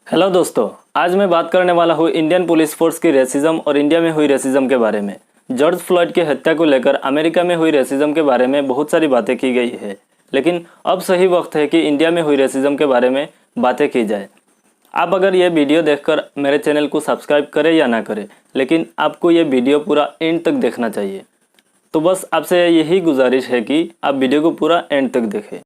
Hello दोस्तों, आज मैं बात करने वाला हूँ इंडियन पुलिस फोर्स की रेसिज्म और इंडिया में हुई रेसिज्म के बारे में। जॉर्ज फ्लॉयड की हत्या को लेकर अमेरिका में हुई रेसिज्म के बारे में बहुत सारी बातें की गई है, लेकिन अब सही वक्त है कि इंडिया में हुई रेसिज्म के बारे में बातें की जाए। आप अगर ये वीडियो देखकर मेरे चैनल को सब्सक्राइब करें या ना करें, लेकिन आपको ये वीडियो पूरा एंड तक देखना चाहिए। तो बस आपसे यही गुजारिश है कि आप वीडियो को पूरा एंड तक देखें।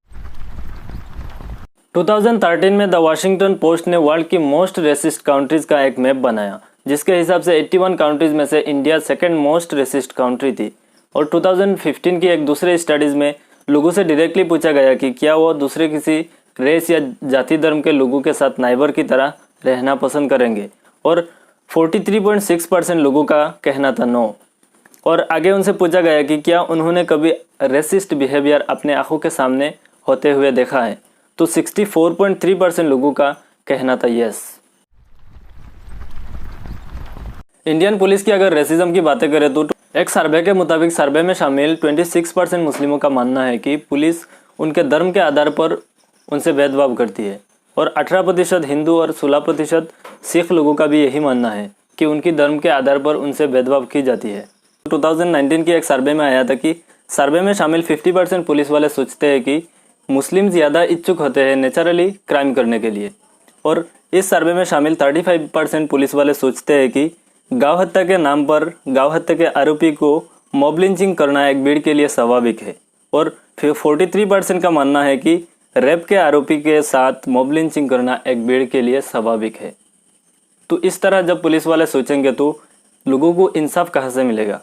2013 में द वाशिंगटन पोस्ट ने वर्ल्ड की मोस्ट रेसिस्ट कंट्रीज का एक मैप बनाया, जिसके हिसाब से 81 कंट्रीज में से India second most racist country थी। और 2015 की एक दूसरे स्टडीज में लोगों से डायरेक्टली पूछा गया कि क्या वो दूसरे किसी रेस या जाति धर्म के लोगों के साथ नाइबर की तरह रहना पसंद करेंगे, और 43.6% लोगों का कहना था नो। और आगे उनसे पूछा गया कि क्या उन्होंने कभी रेसिस्ट बिहेवियर अपने आंखों के सामने होते हुए देखा है, तो 64.3% लोगों का कहना था यस। इंडियन पुलिस की अगर रेसिज्म की बातें करें तो एक सर्वे के मुताबिक सर्वे में शामिल 26% मुस्लिमों का मानना है कि पुलिस उनके धर्म के आधार पर उनसे भेदभाव करती है, और 18% हिंदू और 16% सिख लोगों का भी यही मानना है कि उनकी धर्म के आधार पर उनसे भेदभाव की जाती है। 2019 की एक सर्वे में आया था कि सर्वे में शामिल 50% पुलिस वाले सोचते हैं कि मुस्लिम ज़्यादा इच्छुक होते हैं नेचुरली क्राइम करने के लिए, और इस सर्वे में शामिल 35% पुलिस वाले सोचते हैं कि गांव हत्या के नाम पर गांव हत्या के आरोपी को मॉब लिंचिंग करना एक भीड़ के लिए स्वाभाविक है, और फिर 43% का मानना है कि रेप के आरोपी के साथ मॉब लिंचिंग करना एक भीड़ के लिए स्वाभाविक है। तो इस तरह जब पुलिस वाले सोचेंगे तो लोगों को इंसाफ कहाँ से मिलेगा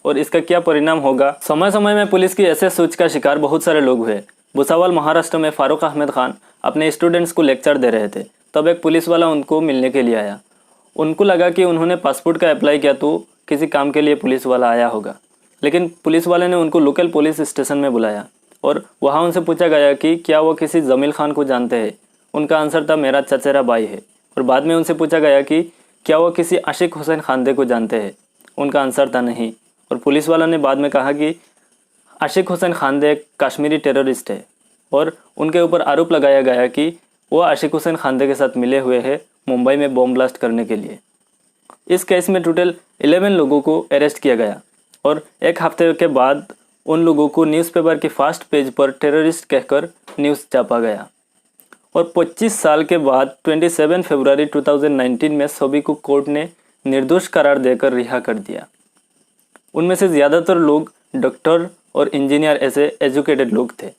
और इसका क्या परिणाम होगा। समय समय में पुलिस की ऐसे सोच का शिकार बहुत सारे लोग हुए। भुसावल महाराष्ट्र में फारूक अहमद खान अपने स्टूडेंट्स को लेक्चर दे रहे थे, तब एक पुलिस वाला उनको मिलने के लिए आया। उनको लगा कि उन्होंने पासपोर्ट का अप्लाई किया तो किसी काम के लिए पुलिस वाला आया होगा, लेकिन पुलिस वाले ने उनको लोकल पुलिस स्टेशन में बुलाया और वहाँ उनसे पूछा गया कि क्या वो किसी जमील खान को जानते हैं। उनका आंसर था मेरा चचेरा भाई है। और बाद में उनसे पूछा गया कि क्या वो किसी आशिक हुसैन खानदे को जानते हैं। उनका आंसर था नहीं। और पुलिस वाला ने बाद में कहा कि आशिक हुसैन खानदे एक कश्मीरी टेररिस्ट है, और उनके ऊपर आरोप लगाया गया कि वो आशिक हुसैन खानदे के साथ मिले हुए हैं मुंबई में बॉम्ब ब्लास्ट करने के लिए। इस केस में टोटल 11 लोगों को अरेस्ट किया गया, और एक हफ्ते के बाद उन लोगों को न्यूज़पेपर के फर्स्ट पेज पर टेररिस्ट कहकर न्यूज़ छापा गया। और 25 साल के बाद 27 फरवरी 2019 में सभी को कोर्ट ने निर्दोष करार देकर रिहा कर दिया। उनमें से ज़्यादातर लोग डॉक्टर और इंजीनियर ऐसे एजुकेटेड लोग थे।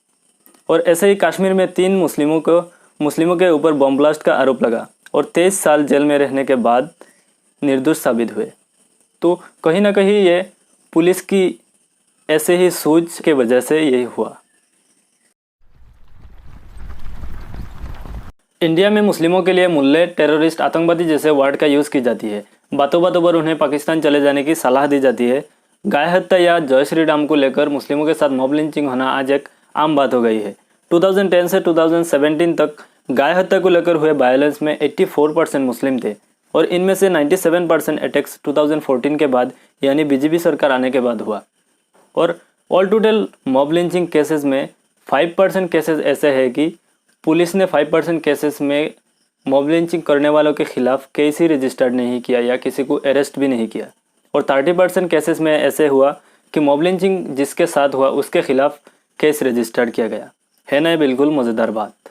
और ऐसे ही कश्मीर में 3 मुस्लिमों के ऊपर बम ब्लास्ट का आरोप लगा और 23 साल जेल में रहने के बाद निर्दोष साबित हुए। तो कहीं ना कहीं ये पुलिस की ऐसे ही सोच के वजह से यही हुआ। इंडिया में मुस्लिमों के लिए मुल्ले, टेररिस्ट, आतंकवादी जैसे वर्ड का यूज़ की जाती है। बातों बातों पर उन्हें पाकिस्तान चले जाने की सलाह दी जाती है। गाय हत्या या जय श्री राम को लेकर मुस्लिमों के साथ मॉब लिंचिंग होना आज एक आम बात हो गई है। 2010 से 2017 तक गाय हत्या को लेकर हुए वायलेंस में 84% मुस्लिम थे, और इनमें से 97% अटैक्स 2014 के बाद यानी बीजेपी सरकार आने के बाद हुआ। और all total mob lynching cases में 5% केसेस ऐसे हैं कि पुलिस ने 5% केसेस में मॉब लिंचिंग करने वालों के खिलाफ केस ही रजिस्टर्ड नहीं किया या किसी को अरेस्ट भी नहीं किया। और 30% केसेस में ऐसे हुआ कि मॉब लिंचिंग जिसके साथ हुआ उसके खिलाफ केस रजिस्टर्ड किया गया। है ना ये बिल्कुल मज़ेदार बात।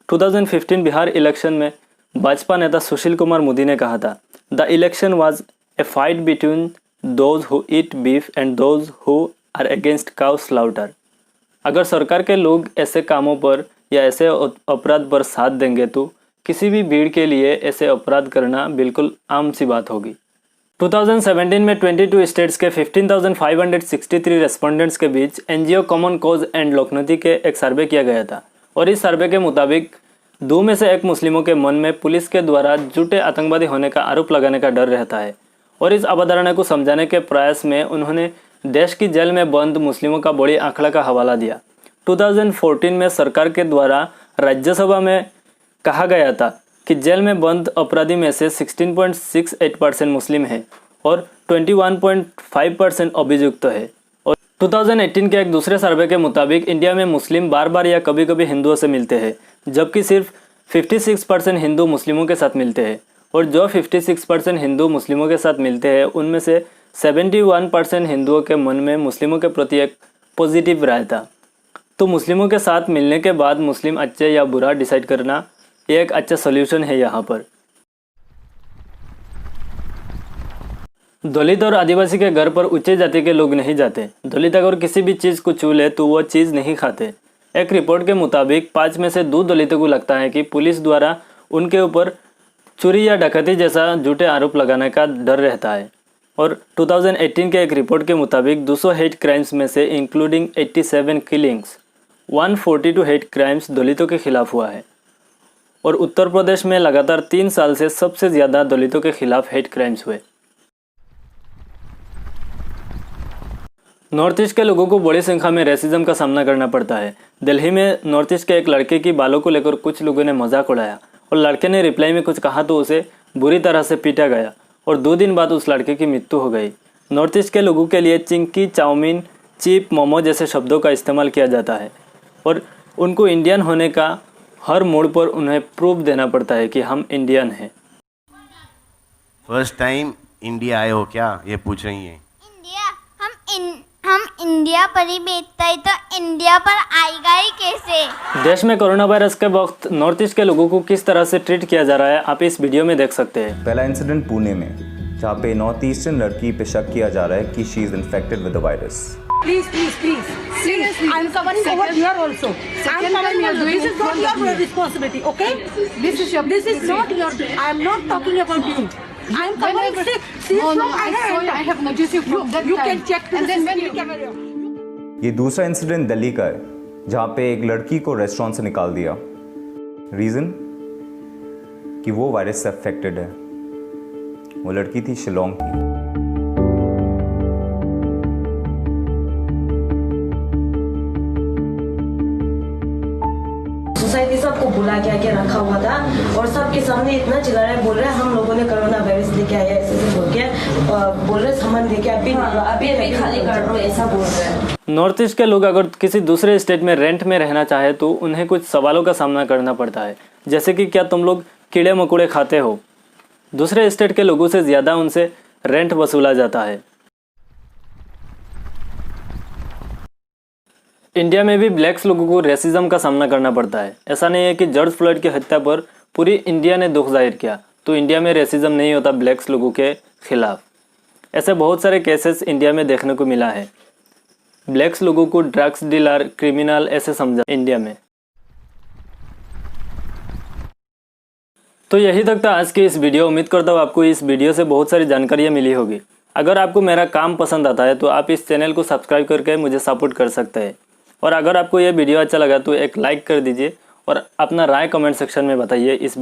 2015 बिहार इलेक्शन में भाजपा नेता सुशील कुमार मोदी ने कहा था, the election was a fight between those who eat beef and those who are against cow slaughter. अगर सरकार के लोग ऐसे कामों पर या ऐसे अपराध पर साथ देंगे तो किसी भी भीड़ के लिए ऐसे अपराध करना बिल्कुल आम सी बात होगी। 2017 में 22 स्टेट्स के 15,563 रेस्पोंडेंट्स के बीच एनजीओ कॉमन कॉज एंड लोकनीति के एक सर्वे किया गया था, और इस सर्वे के मुताबिक 2 में से 1 मुस्लिमों के मन में पुलिस के द्वारा झूठे आतंकवादी होने का आरोप लगाने का डर रहता है। और इस अवधारणा को समझाने के प्रयास में उन्होंने देश की जेल में बंद मुस्लिमों का बड़ी आंकड़ा का हवाला दिया। 2014 में सरकार के द्वारा राज्यसभा में कहा गया था कि जेल में बंद अपराधी में से 16.68% मुस्लिम है और 21.5% अभियुक्त है। और 2018 के एक दूसरे सर्वे के मुताबिक इंडिया में मुस्लिम बार बार या कभी कभी हिंदुओं से मिलते हैं, जबकि सिर्फ 56% हिंदू मुस्लिमों के साथ मिलते हैं, और जो 56% हिंदू मुस्लिमों के साथ मिलते हैं उनमें से 71% हिंदुओं के मन में मुस्लिमों के प्रति एक पॉजिटिव राय था। तो मुस्लिमों के साथ मिलने के बाद मुस्लिम अच्छे या बुरा डिसाइड करना ये एक अच्छा सोल्यूशन है। यहाँ पर दलित और आदिवासी के घर पर उच्च जाति के लोग नहीं जाते। दलित अगर किसी भी चीज़ को छू ले तो वो चीज़ नहीं खाते। एक रिपोर्ट के मुताबिक 5 में से 2 दलितों को लगता है कि पुलिस द्वारा उनके ऊपर चोरी या डकैती जैसा झूठे आरोप लगाने का डर रहता है। और 2018 के एक रिपोर्ट के मुताबिक 200 हेट क्राइम्स में से इंक्लूडिंग 87 किलिंग्स 142 हेट क्राइम्स दलितों के खिलाफ हुआ है। और उत्तर प्रदेश में लगातार 3 साल से सबसे ज़्यादा दलितों के खिलाफ हेट क्राइम्स हुए। नॉर्थ ईस्ट के लोगों को बड़ी संख्या में रेसिज्म का सामना करना पड़ता है। दिल्ली में नॉर्थ ईस्ट के एक लड़के की बालों को लेकर कुछ लोगों ने मजाक उड़ाया और लड़के ने रिप्लाई में कुछ कहा तो उसे बुरी तरह से पीटा गया और 2 दिन बाद उस लड़के की मृत्यु हो गई। नॉर्थ ईस्ट के लोगों के लिए चिंकी, चाउमीन, चीप, मोमो जैसे शब्दों का इस्तेमाल किया जाता है और उनको इंडियन होने का हर मोड़ पर उन्हें प्रूफ देना पड़ता है कि हम इंडियन हैं। फर्स्ट टाइम इंडिया आए हो क्या, ये पूछ रही हैं। हम इंडिया पर ही बेचता है तो इंडिया पर आएगा ही कैसे। देश में कोरोना वायरस के वक्त नॉर्थ ईस्ट के लोगों को किस तरह से ट्रीट किया जा रहा है आप इस वीडियो में देख सकते हैं। पहला इंसिडेंट पुणे में, जहाँ पे नॉर्थ ईस्टर्न लड़की पे शक किया जा रहा है कि she is infected with the virus. Please. I'm covering over here also. I'm covering over. This is not your responsibility, okay? This is not your. I'm not talking about you. I'm covering. See from I have noticed you from that time. You can check and then when you camera. ये दूसरा incident Delhi का है, जहाँ पे एक लड़की को restaurant से निकाल दिया। रीजन कि वो वायरस से अफेक्टेड है। वो लड़की थी शिलोंग की। सोसाइटी सबको बुला के रखा हुआ था और सबके सामने इतना चिल्ला रहे, बोल रहे हम लोगों ने कोरोना वायरस लेके आया ऐसे बोल के, बोल रहे सामान लेके अभी खाली कर रहे हो ऐसा बोल रहे हैं। नॉर्थ ईस्ट के लोग अगर किसी दूसरे स्टेट में रेंट में रहना चाहे तो उन्हें कुछ सवालों का सामना करना पड़ता है, जैसे कि क्या तुम लोग कीड़े मकोड़े खाते हो। दूसरे स्टेट के लोगों से ज़्यादा उनसे रेंट वसूला जाता है। इंडिया में भी ब्लैक्स लोगों को रेसिज्म का सामना करना पड़ता है। ऐसा नहीं है कि जॉर्ज फ्लॉयड की हत्या पर पूरी इंडिया ने दुख जाहिर किया तो इंडिया में रेसिज्म नहीं होता ब्लैक्स लोगों के खिलाफ। ऐसे बहुत सारे केसेस इंडिया में देखने को मिला है। ब्लैक्स लोगों को ड्रग्स डीलर, क्रिमिनल ऐसे समझा इंडिया में। तो यही तक था आज की इस वीडियो। उम्मीद करता हूँ आपको इस वीडियो से बहुत सारी जानकारियाँ मिली होगी। अगर आपको मेरा काम पसंद आता है तो आप इस चैनल को सब्सक्राइब करके मुझे सपोर्ट कर सकते हैं। और अगर आपको ये वीडियो अच्छा लगा तो एक लाइक कर दीजिए और अपना राय कमेंट सेक्शन में बताइए इस